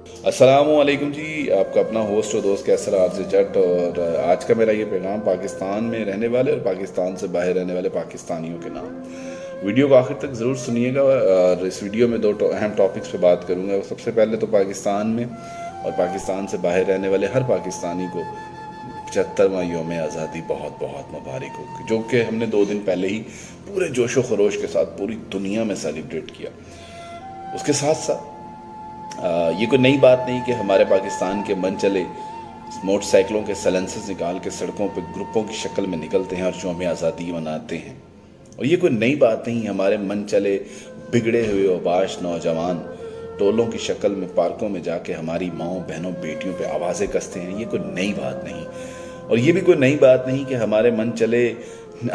السلام علیکم جی، آپ کا اپنا ہوسٹ اور دوست کیسر عارض جٹ، اور آج کا میرا یہ پیغام پاکستان میں رہنے والے اور پاکستان سے باہر رہنے والے پاکستانیوں کے نام۔ ویڈیو کو آخر تک ضرور سنیے گا، اور اس ویڈیو میں دو اہم ٹاپکس پہ بات کروں گا۔ سب سے پہلے تو پاکستان میں اور پاکستان سے باہر رہنے والے ہر پاکستانی کو 75واں یوم آزادی بہت بہت مبارک ہو، جو کہ ہم نے 2 دن پہلے ہی پورے جوش و خروش کے ساتھ پوری دنیا میں سیلیبریٹ کیا۔ اس کے ساتھ ساتھ یہ کوئی نئی بات نہیں کہ ہمارے پاکستان کے من چلے موٹر سائیکلوں کے سائلنسرز نکال کے سڑکوں پہ گروپوں کی شکل میں نکلتے ہیں اور یوم آزادی مناتے ہیں۔ اور یہ کوئی نئی بات نہیں، ہمارے من چلے بگڑے ہوئے اوباش نوجوان ٹولوں کی شکل میں پارکوں میں جا کے ہماری ماؤں بہنوں بیٹیوں پہ آوازیں کستے ہیں۔ یہ کوئی نئی بات نہیں، اور یہ بھی کوئی نئی بات نہیں کہ ہمارے من چلے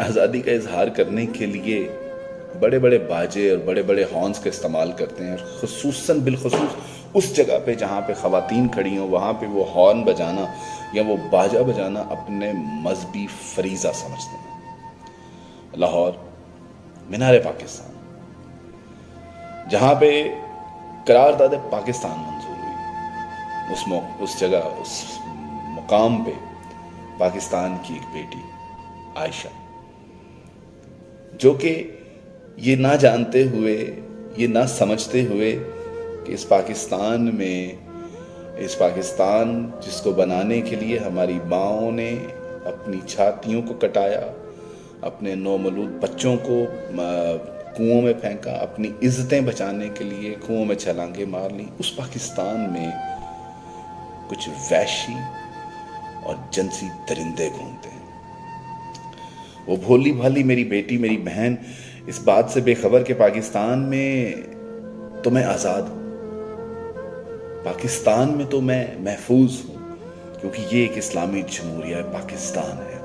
آزادی کا اظہار کرنے کے لیے بڑے بڑے باجے اور بڑے بڑے ہارنز کا استعمال کرتے ہیں، خصوصاً بالخصوص اس جگہ پہ جہاں پہ خواتین کھڑی ہوں، وہاں پہ وہ ہارن بجانا یا وہ باجا بجانا اپنے مذہبی فریضہ سمجھتے ہیں۔ لاہور مینار پاکستان، جہاں پہ قرارداد پاکستان منظور ہوئی، اس جگہ اس مقام پہ پاکستان کی ایک بیٹی عائشہ، جو کہ یہ نہ جانتے ہوئے، یہ نہ سمجھتے ہوئے کہ اس پاکستان جس کو بنانے کے لیے ہماری ماؤں نے اپنی چھاتیوں کو کٹایا، اپنے نومولود بچوں کو کنوؤں میں پھینکا، اپنی عزتیں بچانے کے لیے کنوؤں میں چھلانگیں مار لیں، اس پاکستان میں کچھ وحشی اور جنسی درندے گھومتے ہیں۔ وہ بھولی بھالی میری بیٹی، میری بہن اس بات سے بے خبر کہ پاکستان میں تو میں آزاد ہوں، پاکستان میں تو میں محفوظ ہوں، کیونکہ یہ ایک اسلامی جمہوریہ پاکستان ہے،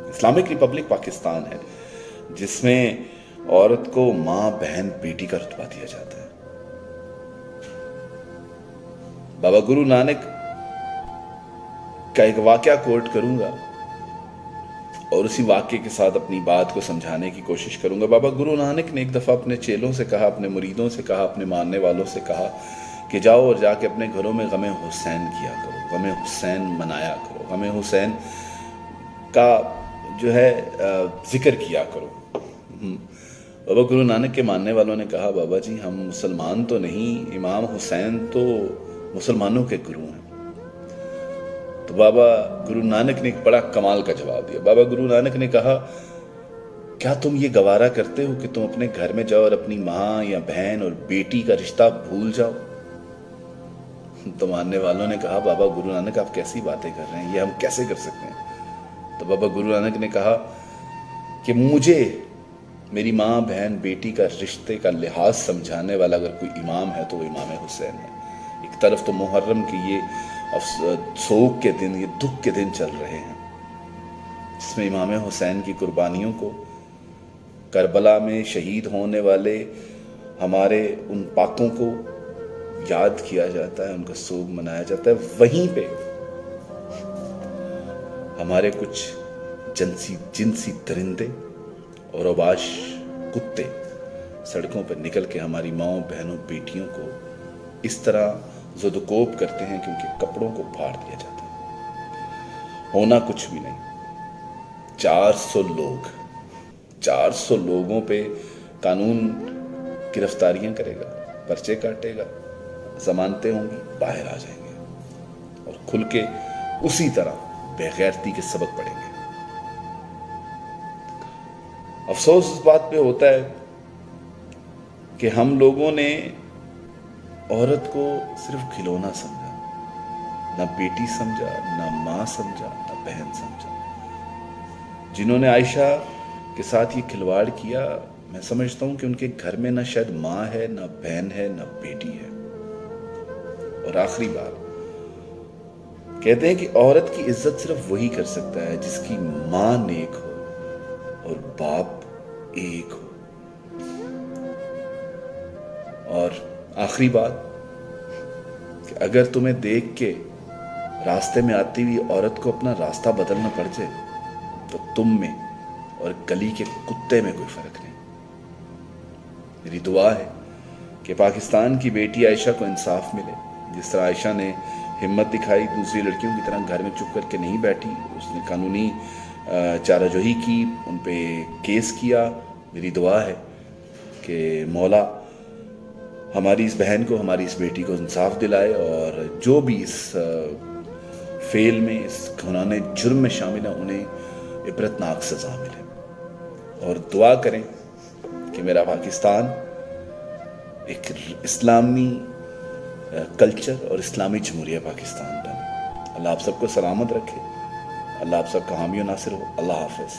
اسلامک ریپبلک پاکستان ہے، جس میں عورت کو ماں بہن بیٹی کا رتبہ دیا جاتا ہے۔ بابا گرو نانک کا ایک واقعہ کوٹ کروں گا اور اسی واقعے کے ساتھ اپنی بات کو سمجھانے کی کوشش کروں گا۔ بابا گرو نانک نے ایک دفعہ اپنے چیلوں سے کہا، اپنے مریدوں سے کہا، اپنے ماننے والوں سے کہا کہ جاؤ اور جا کے اپنے گھروں میں غم حسین کیا کرو، غم حسین منایا کرو، غم حسین کا جو ہے ذکر کیا کرو۔ بابا گرو نانک کے ماننے والوں نے کہا، بابا جی ہم مسلمان تو نہیں، امام حسین تو مسلمانوں کے گرو ہیں۔ تو بابا گرو نانک نے ایک بڑا کمال کا جواب دیا۔ بابا گرو نانک نے کہا، کیا تم یہ گوارا کرتے ہو کہ تم اپنے گھر میں جاؤ اور اپنی ماں یا بہن اور بیٹی کا رشتہ بھول جاؤ؟ تو ماننے والوں نے کہا، بابا گرو نانک آپ کیسی باتیں کر رہے ہیں، یہ ہم کیسے کر سکتے ہیں؟ تو بابا گرو نانک نے کہا کہ مجھے میری ماں بہن بیٹی کا رشتے کا لحاظ سمجھانے والا اگر کوئی امام ہے تو وہ امام حسین ہے۔ ایک طرف تو محرم کی یہ سوگ کے دن، یہ دکھ کے دن چل رہے ہیں، جس میں امام حسین کی قربانیوں کو، کربلا میں شہید ہونے والے ہمارے ان پاکوں کو یاد کیا جاتا ہے، ان کا سوگ منایا جاتا ہے۔ وہیں پہ ہمارے کچھ جنسی درندے اور اوباش کتے سڑکوں پر نکل کے ہماری ماؤں بہنوں بیٹیوں کو اس طرح زدوکوب کرتے ہیں کہ ان کے کپڑوں کو پھاڑ دیا جاتا ہے۔ ہونا کچھ بھی نہیں، 400 لوگوں پہ قانون گرفتاریاں کرے گا، پرچے کاٹے گا، ضمانتیں ہوں گی، باہر آ جائیں گے اور کھل کے اسی طرح بے غیرتی کے سبق پڑیں گے۔ افسوس اس بات پہ ہوتا ہے کہ ہم لوگوں نے عورت کو صرف کھلونا سمجھا، نہ بیٹی سمجھا، نہ ماں سمجھا، نہ بہن سمجھا۔ جنہوں نے عائشہ کے ساتھ یہ کھلواڑ کیا، میں سمجھتا ہوں کہ ان کے گھر میں نہ شاید ماں ہے، نہ بہن ہے، نہ بیٹی ہے۔ اور آخری بات، کہتے ہیں کہ عورت کی عزت صرف وہی کر سکتا ہے جس کی ماں نیک ہو اور باپ ایک ہو۔ اور آخری بات کہ اگر تمہیں دیکھ کے راستے میں آتی ہوئی عورت کو اپنا راستہ بدلنا پڑ جائے تو تم میں اور گلی کے کتے میں کوئی فرق نہیں۔ میری دعا ہے کہ پاکستان کی بیٹی عائشہ کو انصاف ملے، جس طرح عائشہ نے ہمت دکھائی، دوسری لڑکیوں کی طرح گھر میں چپ کر کے نہیں بیٹھی، اس نے قانونی چارہ جوہی کی، ان پہ کیس کیا. میری دعا ہے کہ مولا ہماری اس بہن کو، ہماری اس بیٹی کو انصاف دلائے، اور جو بھی اس فعل میں، اس گناہ جرم میں شامل ہیں، انہیں عبرتناک سزا ملے. اور دعا کریں کہ میرا پاکستان ایک اسلامی کلچر اور اسلامی جمہوریہ پاکستان بنے. اللہ آپ سب کو سلامت رکھے، اللہ آپ سب کا حامی و ناصر ہو. اللہ حافظ.